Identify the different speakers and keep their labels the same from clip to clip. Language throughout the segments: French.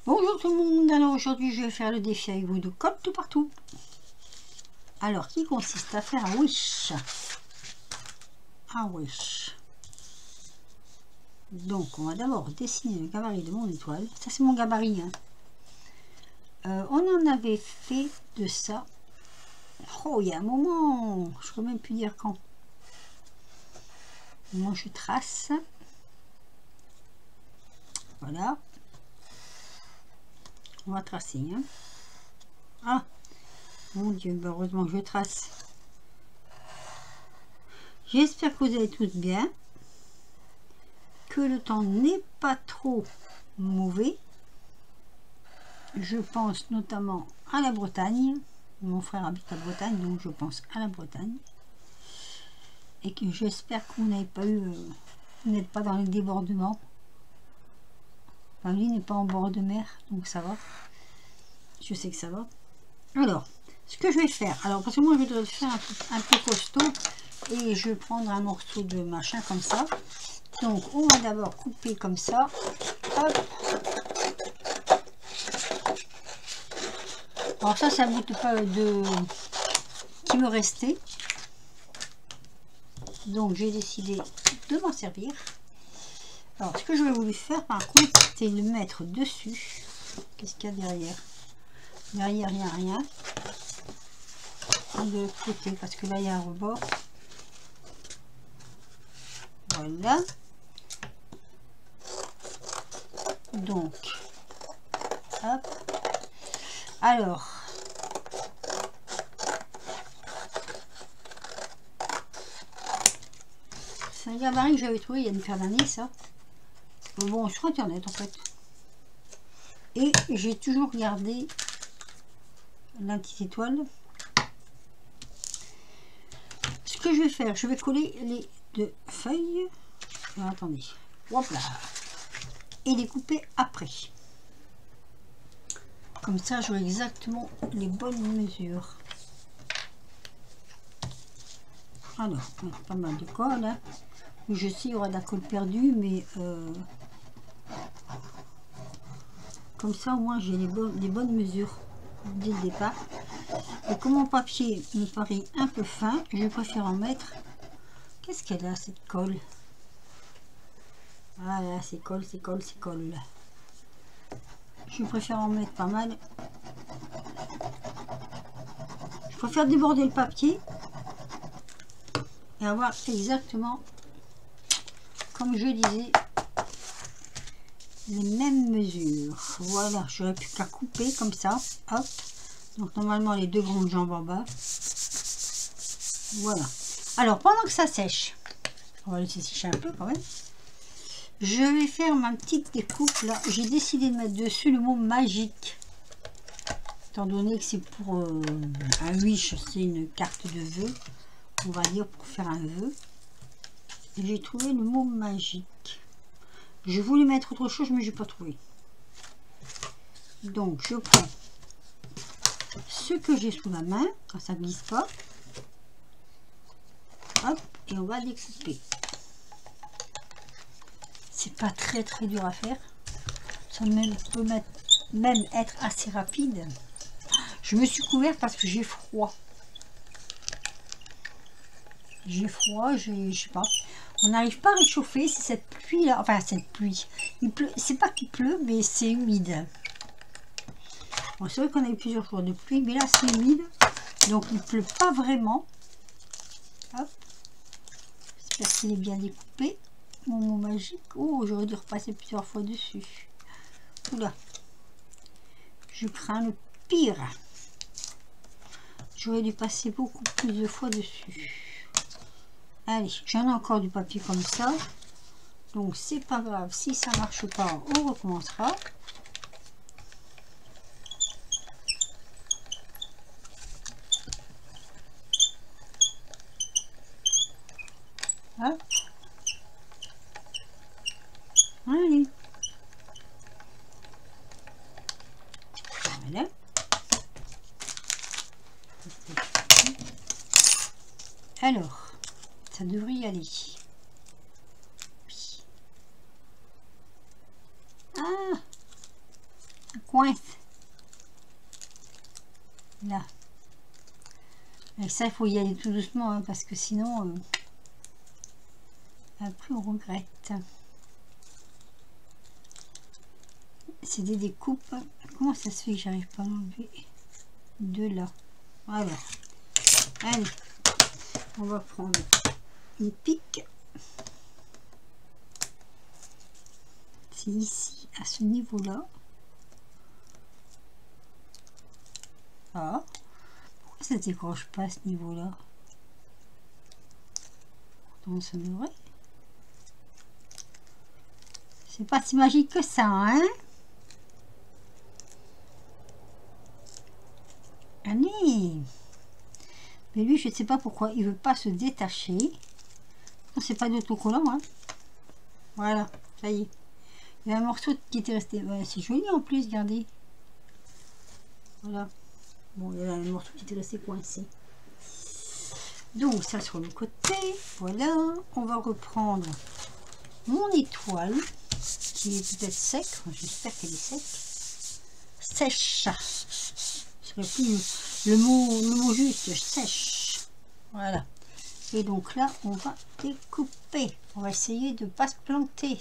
Speaker 1: Bonjour tout le monde, alors aujourd'hui je vais faire le défi avec vous de colle tout partout. Alors qui consiste à faire un wish. Un wish. Donc on va d'abord dessiner le gabarit de mon étoile. Ça c'est mon gabarit. Hein. On en avait fait de ça. Oh il y a un moment, je ne peux même plus dire quand. Moi je trace. Voilà. On va tracer. Hein. Ah mon Dieu, heureusement que je trace. J'espère que vous allez tous bien. Que le temps n'est pas trop mauvais. Je pense notamment à la Bretagne. Mon frère habite à Bretagne, donc je pense à la Bretagne. Et que j'espère que vous n'avez pas eu... vous n'êtes pas dans les débordements. Enfin, lui n'est pas en bord de mer, donc ça va. Je sais que ça va. Alors, ce que je vais faire... Alors, parce que moi, je voudrais le faire un peu costaud. Et je vais prendre un morceau de machin comme ça. Donc, on va d'abord couper comme ça. Hop. Alors ça bout de qui me restait. Donc, j'ai décidé de m'en servir. Alors, ce que je vais voulu faire, par contre, c'est le mettre dessus. Qu'est-ce qu'il y a derrière? Derrière, il n'y a rien. Et de l'autre côté, parce que là, il y a un rebord. Voilà. Donc, hop. Alors, c'est un gabarit que j'avais trouvé il y a une paire d'années, ça. Bon, sur internet en fait. Et j'ai toujours gardé la petite étoile. Ce que je vais faire, je vais coller les deux feuilles. Alors, attendez. Hop là. Et les couper après. Comme ça, j'aurai exactement les bonnes mesures. Alors, pas mal de colle. Hein. Je sais, il y aura de la colle perdue, mais comme ça, au moins, j'ai les bonnes mesures dès le départ. Et comme mon papier me paraît un peu fin, je préfère en mettre... Qu'est-ce qu'elle a, cette colle? Voilà, c'est colle, c'est colle, c'est colle. Je préfère en mettre pas mal. Je préfère déborder le papier et avoir exactement, comme je disais, les mêmes mesures. Voilà, j'aurais plus qu'à couper comme ça. Hop. Donc normalement les deux grandes jambes en bas. Voilà. Alors pendant que ça sèche, on va laisser sécher un peu quand même. Je vais faire ma petite découpe là. J'ai décidé de mettre dessus le mot magique. Étant donné que c'est pour un wish, c'est une carte de vœux. On va dire pour faire un vœu. J'ai trouvé le mot magique. Je voulais mettre autre chose, mais j'ai pas trouvé. Donc je prends ce que j'ai sous la main, quand ça glisse pas. Hop, et on va découper. C'est pas très dur à faire. Ça peut même être assez rapide. Je me suis couverte parce que j'ai froid. J'ai froid, je sais pas. On n'arrive pas à réchauffer, c'est cette pluie là. Enfin, cette pluie. Il pleut, c'est pas qu'il pleut, mais c'est humide. Bon, c'est vrai qu'on a eu plusieurs jours de pluie, mais là c'est humide. Donc il pleut pas vraiment. Hop. J'espère qu'il est bien découpé. Mon mot magique. Oh, j'aurais dû repasser plusieurs fois dessus. Oula. Je crains le pire. J'aurais dû passer beaucoup plus de fois dessus. Allez, j'en ai encore du papier comme ça. Donc c'est pas grave. Si ça marche pas, on recommencera. Hop. Allez. Voilà. Alors, ça devrait y aller. Oui. Ah, coince. Là. Avec ça, il faut y aller tout doucement, hein, parce que sinon, après on regrette. C'est des découpes. Comment ça se fait que j'arrive pas à l'enlever de là? Voilà. Allez, on va prendre une pique. C'est ici, à ce niveau-là. Ah, pourquoi ça ne décroche pas à ce niveau-là? Pourtant, ça devrait. C'est pas si magique que ça, hein? Allez! Mais lui, je ne sais pas pourquoi il veut pas se détacher. C'est pas d'autocollant, hein? Voilà, ça y est. Il y a un morceau qui était resté. Ouais, c'est joli en plus, regardez. Voilà. Bon, il y a un morceau qui était resté coincé. Donc, ça sur le côté. Voilà. On va reprendre mon étoile, qui est peut-être sec. J'espère qu'elle est sèche. Sèche. Ce serait plus le mot juste, sèche. Voilà. Et donc là, on va découper. On va essayer de ne pas se planter.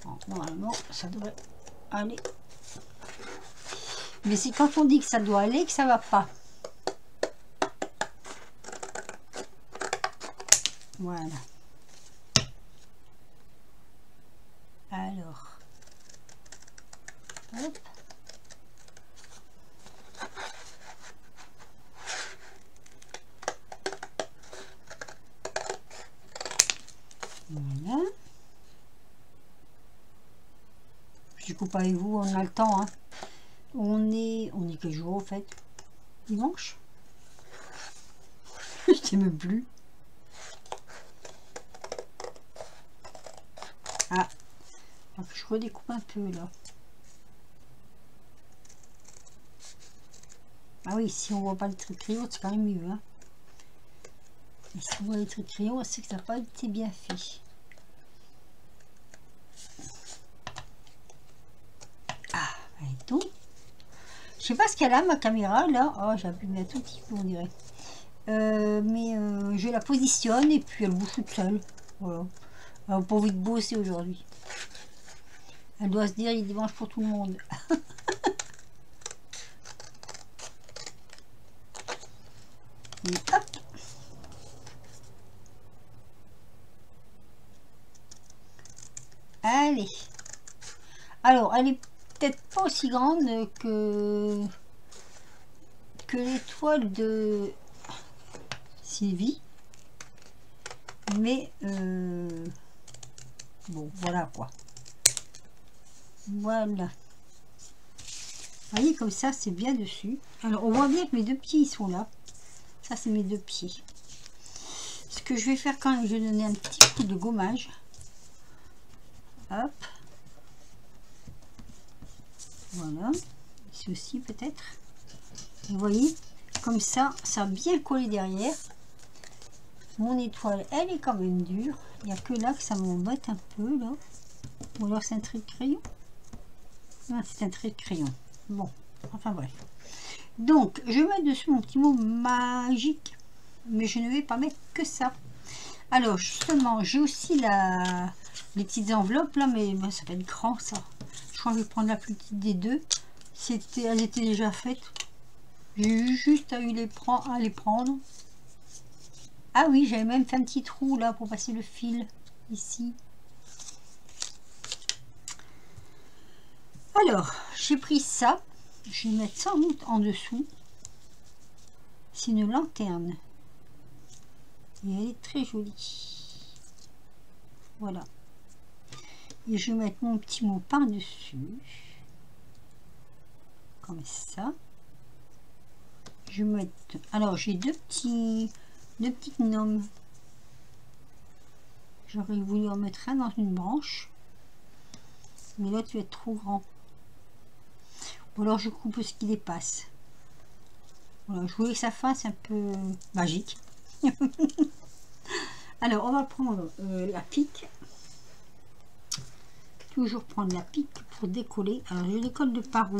Speaker 1: Bon, normalement, ça devrait aller. Mais c'est quand on dit que ça doit aller que ça va pas. Voilà. Alors. Hop. Voilà. Je coupe avec vous, on a le temps, hein. On est quel jour au fait? Dimanche? Je ne sais même plus. Ah, donc je redécoupe un peu là. Ah oui, si on voit pas le trait de crayon, c'est quand même mieux, hein. Et si on voit les traits de crayon, c'est que ça n'a pas été bien fait. Ah, et donc. Je sais pas ce qu'elle a, ma caméra, là. Oh, j'appuie un tout petit peu, on dirait. Mais je la positionne et puis elle bouge toute seule. Voilà. Elle n'a pas envie de bosser aujourd'hui. Elle doit se dire, il est dimanche pour tout le monde. Et hop. Allez. Alors, elle est peut-être pas aussi grande que l'étoile de Sylvie. Mais bon, voilà quoi. Voilà. Vous voyez, comme ça, c'est bien dessus. Alors, on voit bien que mes deux pieds, ils sont là. Ça, c'est mes deux pieds. Ce que je vais faire quand même, je vais donner un petit coup de gommage. Hop. Voilà. Ici aussi, peut-être. Vous voyez, comme ça, ça a bien collé derrière. Mon étoile, elle est quand même dure. Il n'y a que là que ça m'embête un peu, là. Ou alors c'est un trait de crayon. Non, c'est un trait de crayon. Bon, enfin bref. Donc, je vais mettre dessus mon petit mot magique. Mais je ne vais pas mettre que ça. Alors, justement, j'ai aussi les petites enveloppes, là. Mais ben, ça va être grand, ça. Je crois que je vais prendre la plus petite des deux. Elles étaient déjà faites. J'ai eu juste à les prendre. Ah oui, j'avais même fait un petit trou, là, pour passer le fil. Ici. Alors, j'ai pris ça. Je vais mettre ça en dessous. C'est une lanterne. Et elle est très jolie. Voilà. Et je vais mettre mon petit mot par-dessus. Comme ça. Je vais mettre... Alors, j'ai deux petites gnomes. J'aurais voulu en mettre un dans une branche. Mais là, tu vas être trop grand. Ou alors je coupe ce qui dépasse. Voilà, je voulais que ça fasse un peu magique. Alors, on va prendre la pique. toujours prendre la pique pour décoller. Alors je décolle de par où?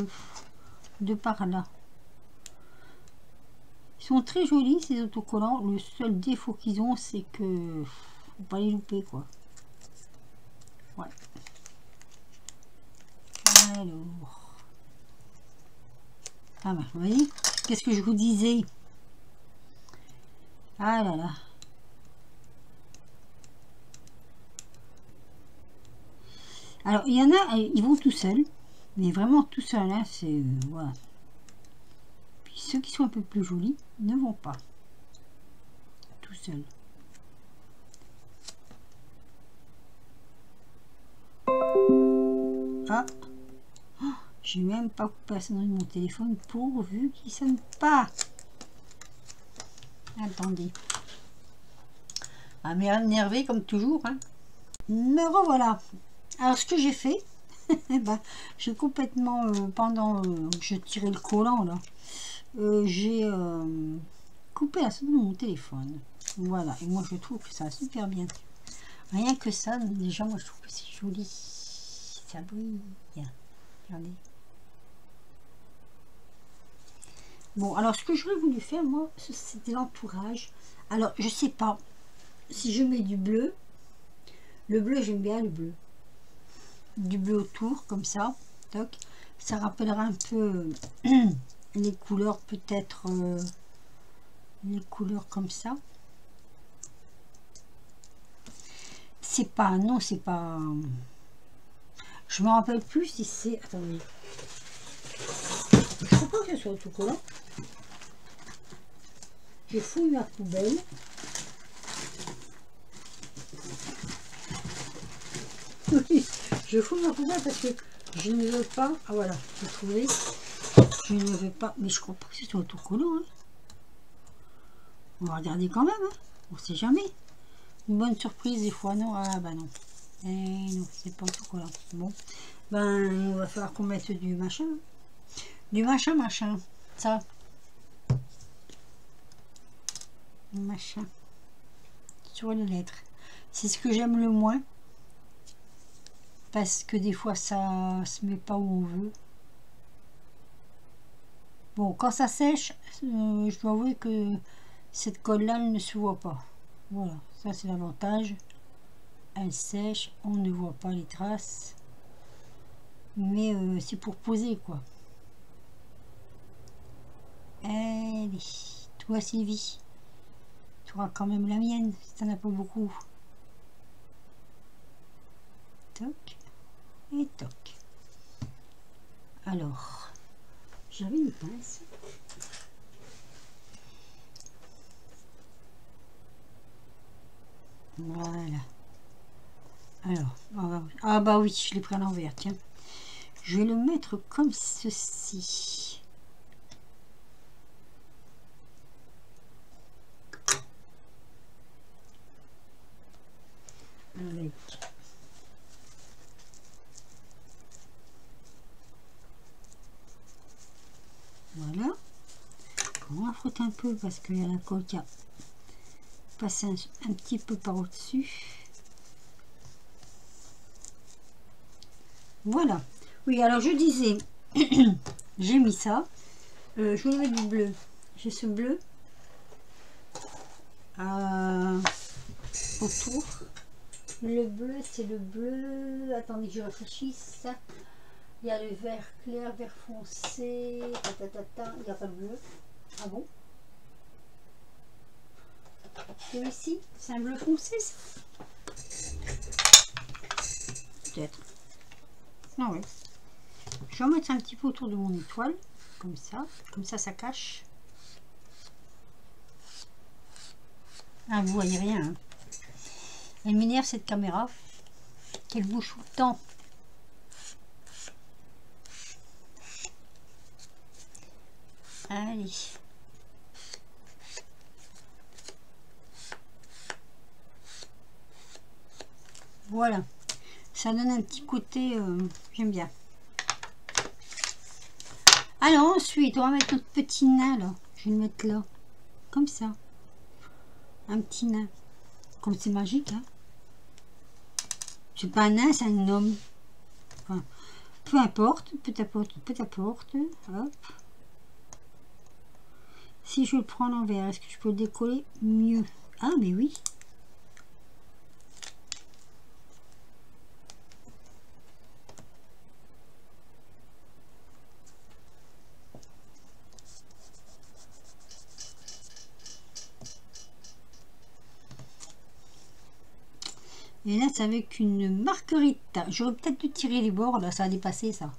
Speaker 1: De par là. Ils sont très jolis ces autocollants. Le seul défaut qu'ils ont, c'est que faut pas les louper quoi. Voilà. Alors. Ah bah, vous voyez, qu'est-ce que je vous disais? Ah là là. Alors, il y en a, ils vont tout seuls. Mais vraiment tout seuls, hein, c'est... voilà. Puis ceux qui sont un peu plus jolis ne vont pas. Tout seuls. Ah, oh, j'ai même pas coupé la sonnerie de mon téléphone pourvu qu'il sonne pas. Attendez. Ah, mais énervé comme toujours. Hein. Me revoilà. Alors, ce que j'ai fait, ben, j'ai complètement, pendant que je tirais le collant, là, j'ai coupé la sonnerie de mon téléphone. Voilà. Et moi, je trouve que ça va super bien. Rien que ça, déjà, moi, je trouve que c'est joli. Ça brille. Regardez. Bon, alors, ce que j'aurais voulu faire, moi, c'était l'entourage. Alors, je sais pas si je mets du bleu. Le bleu, j'aime bien le bleu. Du bleu autour, comme ça. Toc. Ça rappellera un peu les couleurs, peut-être les couleurs comme ça. C'est pas, non, c'est pas... Je me rappelle plus si c'est... Attendez. Je ne crois pas que ce soit autocollant. J'ai fouillé ma poubelle. Oui, je fouille ma poubelle parce que je ne veux pas... Ah voilà, j'ai trouvé. Je ne veux pas... Mais je crois pas que ce soit autocollant. Hein. On va regarder quand même. Hein. On ne sait jamais. Une bonne surprise des fois, non? Ah bah non. Eh non, c'est pas autocollant. Bon. Ben, il va falloir qu'on mette du machin. Du machin. Ça. Du machin. Sur les lettres. C'est ce que j'aime le moins. Parce que des fois, ça se met pas où on veut. Bon, quand ça sèche, je dois avouer que cette colle-là, elle ne se voit pas. Voilà, ça c'est l'avantage. Elle sèche, on ne voit pas les traces. Mais c'est pour poser, quoi. Allez, toi Sylvie, tu auras quand même la mienne, si t'en as pas beaucoup. Toc et toc. Alors, j'avais une pince. Voilà. Alors, ah bah oui, je l'ai pris à l'envers, tiens. Je vais le mettre comme ceci. Avec. Voilà. On va frotter un peu parce qu'il y a la colle qui a passé un petit peu par au-dessus. Voilà. Oui, alors je disais, j'ai mis ça. Je vais mettre du bleu. J'ai ce bleu autour. Le bleu, c'est le bleu. Attendez que je réfléchisse. Il y a le vert clair, vert foncé. Il n'y a pas de bleu. Ah bon? Celui-ci, c'est un bleu foncé, ça? Peut-être. Ah oui. Je vais en mettre un petit peu autour de mon étoile, comme ça ça cache. Ah, vous voyez rien. Hein. Elle m'énerve cette caméra, qu'elle bouge tout le temps. Allez. Voilà. Ça donne un petit côté, j'aime bien. Alors ensuite, on va mettre notre petit nain là. Je vais le mettre là. Comme ça. Un petit nain. Comme c'est magique, hein. C'est pas un nain, c'est un homme. Enfin, peu importe, peu importe, peu importe. Hop. Si je le prends à l'envers, est-ce que je peux le décoller mieux? Ah, mais oui. Et là, c'est avec une marguerite. J'aurais peut-être dû tirer les bords, là, ça a dépassé, ça.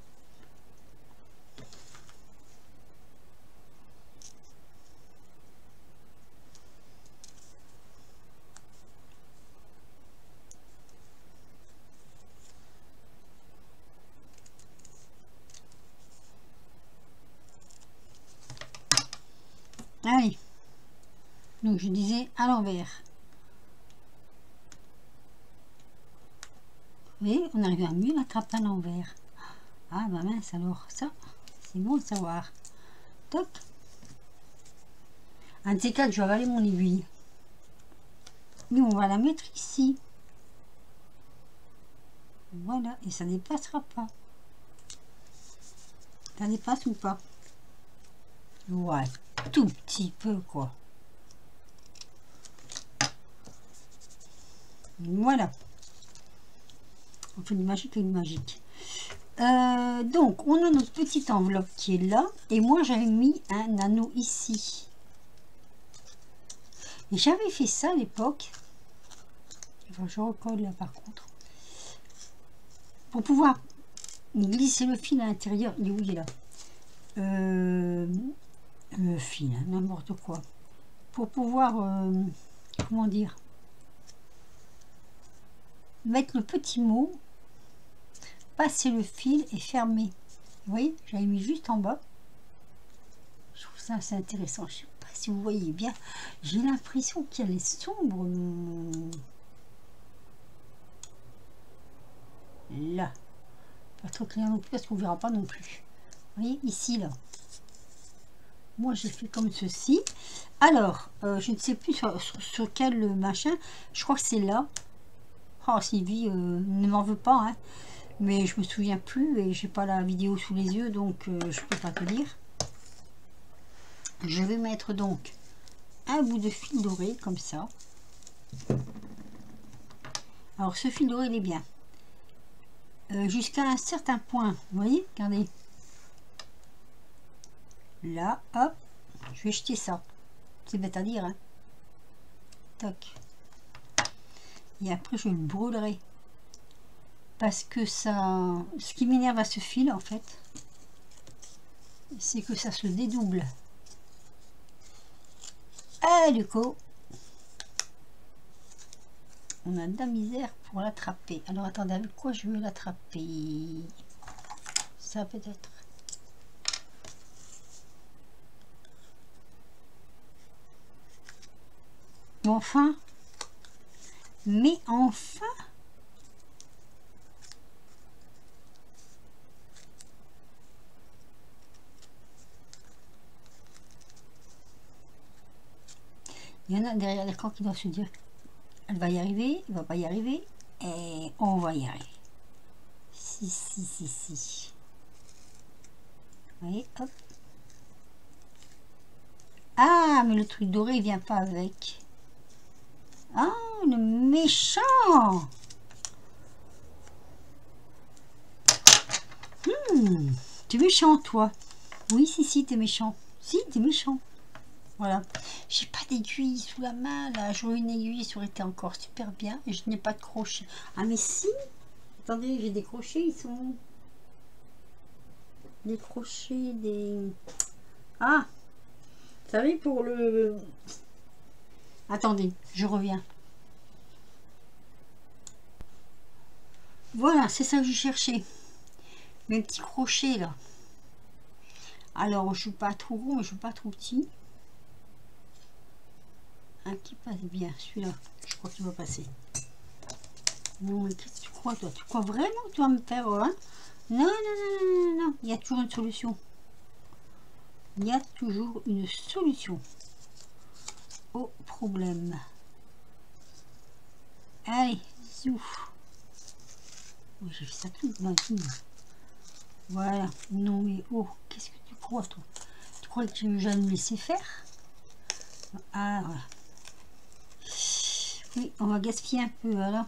Speaker 1: Allez. Donc, je disais à l'envers. Vous voyez, on arrive à mieux l'attraper à l'envers. Ah, bah mince, alors, ça, c'est bon de savoir. Toc. Un de ces quatre, je vais avaler mon aiguille. Mais on va la mettre ici. Voilà, et ça dépassera pas. Ça dépasse ou pas? Ouais, tout petit peu, quoi. Voilà. On fait du magique et du magique. Donc, on a notre petite enveloppe qui est là. Et moi, j'avais mis un anneau ici. Et j'avais fait ça à l'époque. Enfin, je recolle là, par contre. Pour pouvoir glisser le fil à l'intérieur. Il est où, il est là? Le fil, hein, n'importe quoi. Pour pouvoir, comment dire, mettre le petit mot, passer le fil et fermer. Vous voyez, j'avais mis juste en bas. Je trouve ça assez intéressant. Je ne sais pas si vous voyez bien. J'ai l'impression qu'elle est sombre. Là. Pas trop clair non plus parce qu'on ne verra pas non plus. Vous voyez, ici, là. Moi, j'ai fait comme ceci. Alors, je ne sais plus sur quel machin. Je crois que c'est là. Oh, Sylvie, ne m'en veux pas, hein. Mais je me souviens plus et j'ai pas la vidéo sous les yeux, donc je peux pas te dire. Je vais mettre donc un bout de fil doré comme ça. Alors ce fil doré il est bien jusqu'à un certain point, vous voyez, regardez là, hop, je vais jeter ça, c'est bête à dire, hein. Toc. Et après je le brûlerai parce que ça, ce qui m'énerve à ce fil en fait, c'est que ça se dédouble. Et du coup on a de la misère pour l'attraper. Alors attendez, avec quoi je veux l'attraper? Ça peut-être. Enfin. Mais enfin. Il y en a derrière l'écran qui doivent se dire elle va y arriver, il va pas y arriver, et on va y arriver. Si. Vous voyez, hop. Ah, mais le truc doré, il vient pas avec. Ah, le méchant. T'es méchant, toi. Oui, si, t'es méchant. Si, t'es méchant. Voilà. J'ai pas d'aiguille sous la main, là. J'aurais une aiguille, ça aurait été encore super bien. Et je n'ai pas de crochet. Ah, mais si. Attendez, j'ai des crochets, ils sont... Des crochets, des... Ah, vous savez, pour le... Attendez, je reviens. Voilà, c'est ça que je cherchais. Mes petits crochets, là. Alors, je suis pas trop gros, mais je suis pas trop petit. Un qui passe bien, celui-là. Je crois qu'il va passer. Non, mais qu'est-ce que tu crois, toi? Tu crois vraiment que tu vas me faire... Hein? Non. Il y a toujours une solution. Il y a toujours une solution au problème. Allez, zouf. Oui, j'ai fait ça tout dans le film. Voilà. Non mais oh, qu'est-ce que tu crois toi? Tu crois que j'allais me laisser faire? Ah voilà. Oui, on va gaspiller un peu voilà.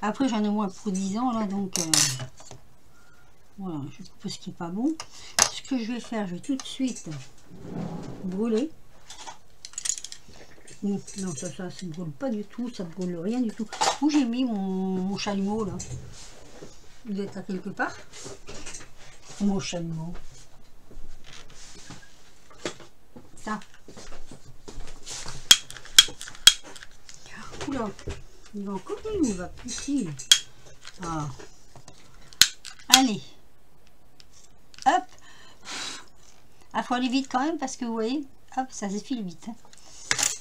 Speaker 1: Après j'en ai moins pour 10 ans là, donc voilà, je coupe ce qui est pas bon. Ce que je vais faire, je vais tout de suite brûler. Non, ça se brûle pas du tout, ça brûle rien du tout. Où j'ai mis mon chalumeau là? Il doit être là quelque part. Mon chalumeau. Ça. Oula, il va encore où il va plus ici. Ah. Allez. Hop. Ah, faut aller vite quand même parce que vous voyez, hop, ça se file vite. Hein.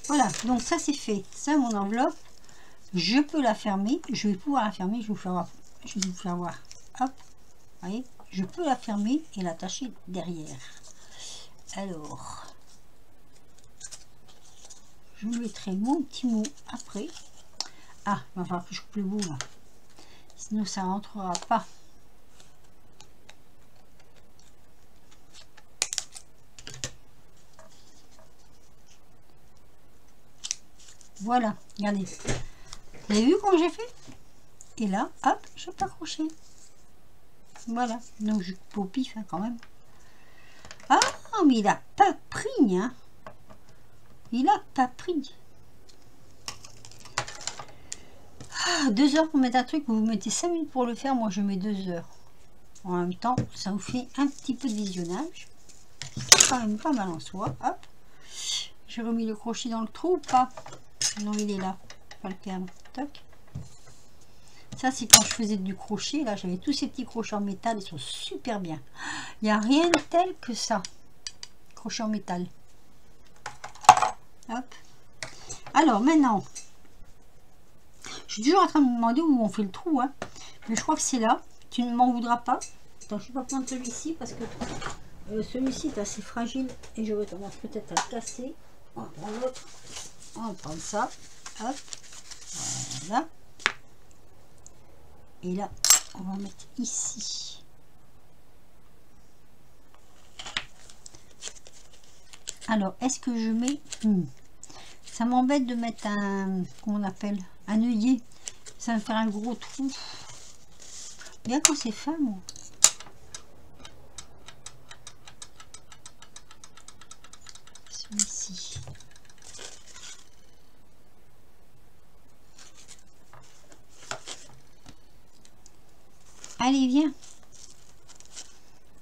Speaker 1: Voilà, donc ça c'est fait. Ça, mon enveloppe, je peux la fermer. Je vais pouvoir la fermer. Je vais vous faire voir. Je vais vous faire voir. Hop, vous voyez, je peux la fermer et l'attacher derrière. Alors, je mettrai mon petit mot après. Ah, il va falloir que je coupe le bout là. Sinon, ça rentrera pas. Voilà, regardez. Vous avez vu comment j'ai fait? Et là, hop, je peux accrocher. Voilà, donc je coupe au pif hein, quand même. Ah, mais il a pas pris, hein. Il a pas pris. Ah, 2 heures pour mettre un truc, vous mettez 5 minutes pour le faire, moi je mets 2 heures. En même temps, ça vous fait un petit peu de visionnage. C'est quand même pas mal en soi. Hop. J'ai remis le crochet dans le trou ou pas? Non, il est là. Pas le perdre. Toc. Ça, c'est quand je faisais du crochet. Là, j'avais tous ces petits crochets en métal. Ils sont super bien. Il n'y a rien de tel que ça. Crochet en métal. Hop. Alors, maintenant, je suis toujours en train de me demander où on fait le trou. Hein. Mais je crois que c'est là. Tu ne m'en voudras pas. Attends, je ne vais pas prendre celui-ci parce que celui-ci est assez fragile et j'aurais tendance peut-être à le casser. On va prendre l'autre. On va prendre ça. Hop. Voilà. Et là, on va mettre ici. Alors, est-ce que je mets... Ça m'embête de mettre un... Comment on appelle? Un œillet. Ça va me faire un gros trou. Bien quand c'est fin, moi. Celui-ci. Allez, viens.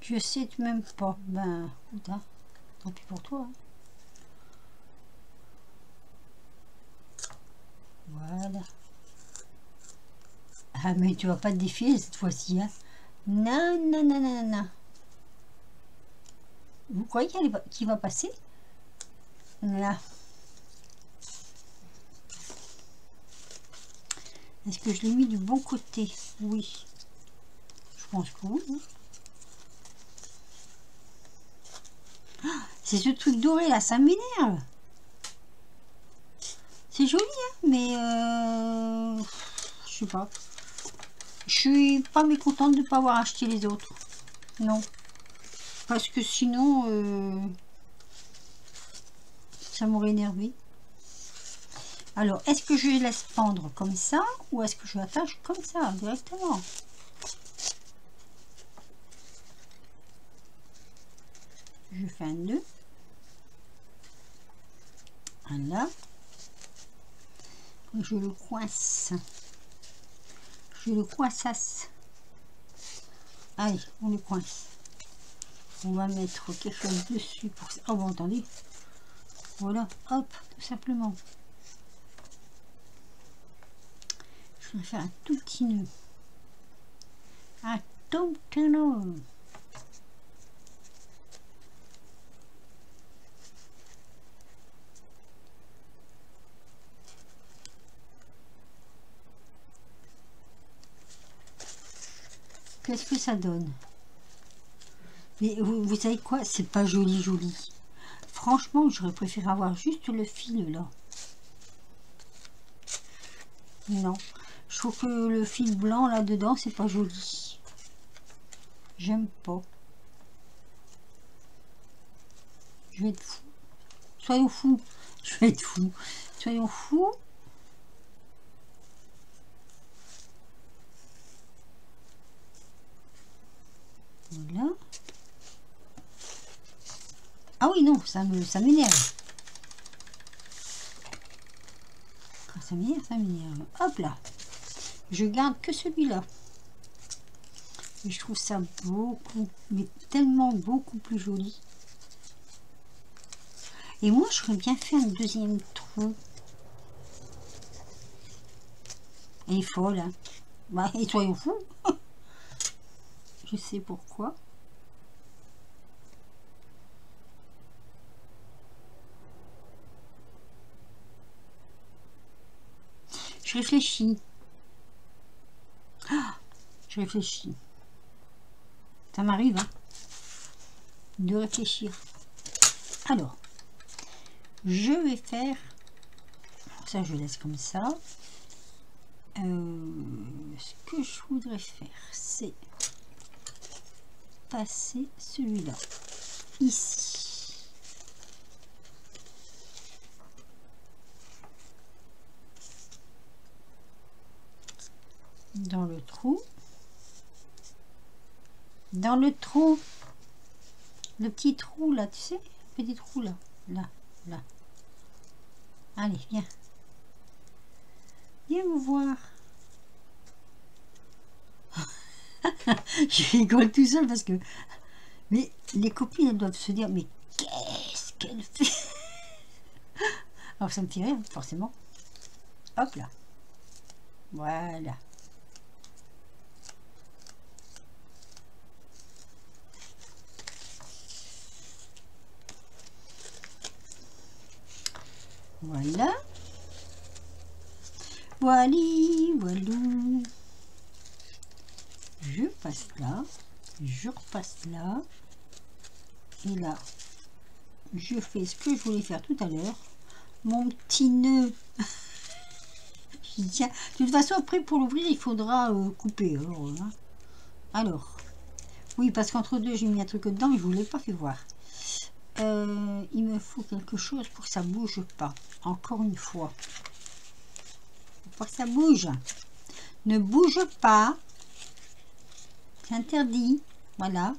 Speaker 1: Je sais même pas. Ben, putain. Tant pis pour toi. Hein. Voilà. Ah, mais tu vas pas te défiler cette fois-ci. Hein. Non, non, non, non, non. Vous croyez qu'il va passer? Là. Est-ce que je l'ai mis du bon côté? Oui. Je pense que oui. Ah, c'est ce truc doré là, ça m'énerve. C'est joli, hein, mais je sais pas. Je suis pas mécontente de ne pas avoir acheté les autres. Non. Parce que sinon, ça m'aurait énervé. Alors, est-ce que je laisse pendre comme ça ou est-ce que je l'attache comme ça, directement? Je fais un nœud. Voilà. Je le coince. Je le coinçasse. Allez, on le coince. On va mettre quelque chose dessus pour ça. Oh, vous entendez? Voilà, hop, tout simplement. Je vais faire un tout petit nœud. Un tout petit nœud. Qu'est-ce que ça donne? Mais vous savez quoi? C'est pas joli joli. Franchement, j'aurais préféré avoir juste le fil là. Non. Je Je trouve que le fil blanc là dedans, c'est pas joli. J'aime pas. Je vais être fou. Soyons fous. Je vais être fou. Soyons fous. Voilà. Ah oui, non, ça m'énerve. Quand ça m'énerve. Hop là. Je garde que celui-là. Et je trouve ça beaucoup, mais tellement beaucoup plus joli. Et moi, j'aurais bien fait un deuxième trou. Elle est folle, hein. Bah, et soyons fous. Je sais pourquoi. Je réfléchis. Ah, je réfléchis. Ça m'arrive, hein, de réfléchir. Alors, je vais faire... Ça, je laisse comme ça. Ce que je voudrais faire, c'est passer celui-là ici. Dans le trou. Dans le trou. Le petit trou là, tu sais, petit trou là. Là. Allez, viens. Viens me voir. Je rigole tout seul parce que... Mais les copines, elles doivent se dire, mais qu'est-ce qu'elle fait? Alors ça me fait rire, forcément. Hop là. Voilà. Voilà. Voilou. Je passe là. Je repasse là. Et là, je fais ce que je voulais faire tout à l'heure. Mon petit nœud. Je dis, tiens, de toute façon, après, pour l'ouvrir, il faudra couper. Alors, oui, parce qu'entre deux, j'ai mis un truc dedans, mais je ne vous l'ai pas fait voir. Il me faut quelque chose pour que ça bouge pas. Encore une fois. Pour que ça bouge. Ne bouge pas. C'est interdit. Voilà.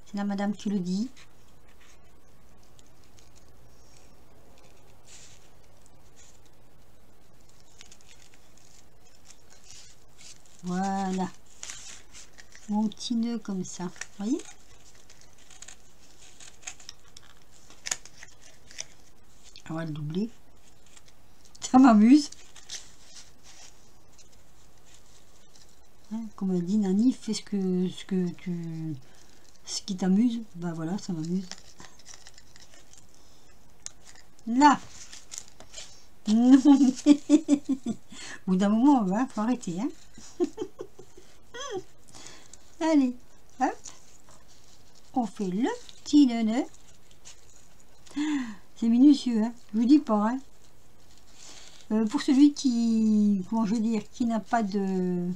Speaker 1: C'est la madame qui le dit. Voilà. Mon petit nœud comme ça. Vous voyez? On va le doubler. Ça m'amuse. Hein, comme elle dit, Nani, fais ce qui t'amuse. Ben voilà, ça m'amuse. Là. Non. Au bout d'un moment, il faut arrêter. Hein. Allez, hop. On fait le petit nœud. C'est minutieux, hein. Je vous dis pas. Hein. Pour celui qui, comment je veux dire, qui n'a pas de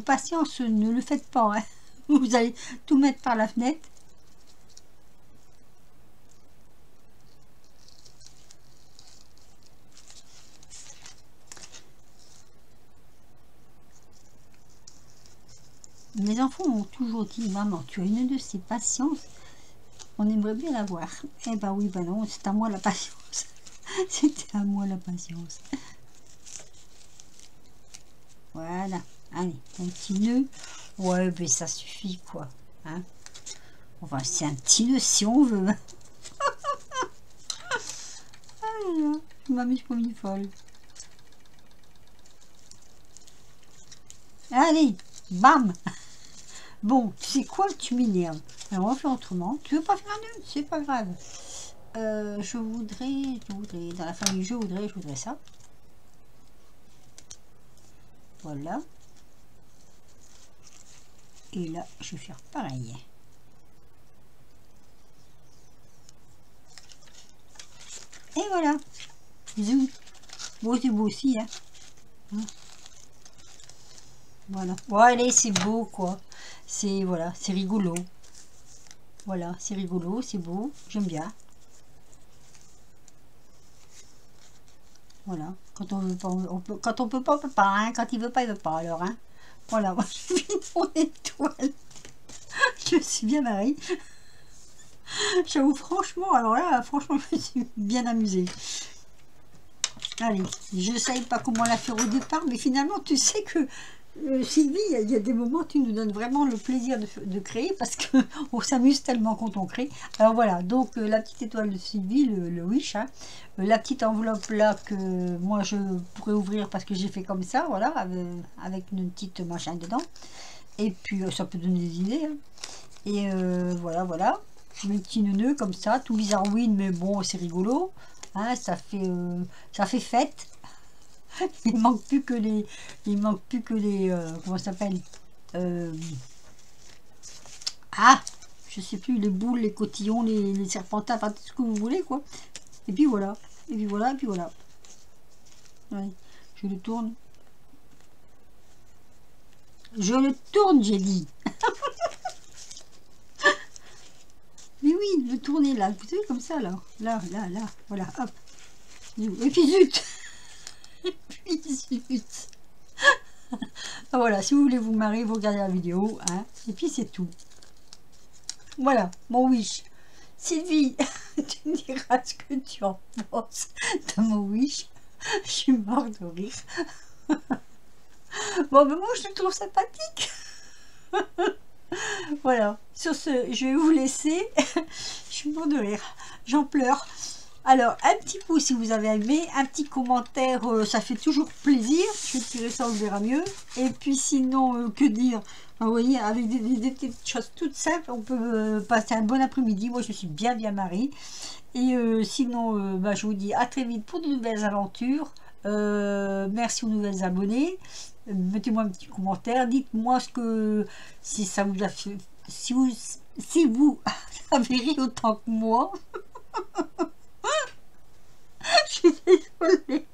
Speaker 1: patience, ne le faites pas. Hein. Vous allez tout mettre par la fenêtre. Mes enfants ont toujours dit, maman, tu as une de ces patiences, on aimerait bien la voir. Eh ben oui, ben non, c'est à moi la patience. C'était à moi la patience. Voilà, allez, un petit nœud. Ouais, ben ça suffit quoi. Hein, enfin, c'est un petit nœud si on veut. Ah, je m'amuse comme une folle. Allez, bam. Bon, tu sais quoi, tu m'énerves. Alors on va faire autrement. Tu veux pas faire un nœud? C'est pas grave. Je voudrais, dans la famille, je voudrais ça. Voilà. Et là, je vais faire pareil. Et voilà. Bisous. Bon, c'est beau aussi, hein. Voilà. Bon, allez, c'est beau, quoi. C'est, voilà, c'est rigolo. Voilà, c'est rigolo, c'est beau. J'aime bien. Voilà. Quand on veut pas, on peut, quand on peut pas, on peut pas, hein. Quand il veut pas, alors, hein. Voilà, moi, je vis mon étoile. Je suis bien marrée. J'avoue, franchement, alors là, franchement, je me suis bien amusée. Allez, je ne savais pas comment la faire au départ, mais finalement, tu sais que Sylvie, il y a des moments où tu nous donnes vraiment le plaisir de créer parce qu'on s'amuse tellement quand on crée. Alors voilà, donc la petite étoile de Sylvie, le wish, hein, la petite enveloppe là que moi je pourrais ouvrir parce que j'ai fait comme ça, voilà, avec une petite machin dedans. Et puis ça peut donner des idées. Hein. Et voilà, voilà, mes petits nœuds comme ça, tout bizarroïne, mais bon, c'est rigolo. Hein, ça fait fête. Il manque plus que les comment ça s'appelle, euh, ah, je sais plus, les boules, les cotillons, les serpentins, enfin tout ce que vous voulez, quoi. Et puis voilà, et puis voilà, et puis voilà. Ouais, je le tourne. Je le tourne, j'ai dit. Mais oui, le tourner là, vous savez, comme ça, là. Là, voilà, hop. Et puis zut. Et puis zut. Voilà, si vous voulez vous marrer, vous regardez la vidéo, hein. Et puis c'est tout. Voilà, mon wish. Sylvie, tu me diras ce que tu en penses de mon wish. Je suis morte de rire. Bon, ben moi, je le trouve sympathique. Voilà, sur ce, je vais vous laisser. Je suis morte de rire. J'en pleure. Alors, un petit pouce si vous avez aimé, un petit commentaire, ça fait toujours plaisir. Je vais tirer ça, on verra mieux. Et puis sinon, que dire? Vous voyez, avec des petites choses toutes simples, on peut passer un bon après-midi. Moi, je suis bien marrée. Et sinon, bah, je vous dis à très vite pour de nouvelles aventures. Merci aux nouvelles abonnés. Mettez-moi un petit commentaire. Dites-moi ce que si ça vous a fait, si vous avez ri autant que moi. Je suis désolée.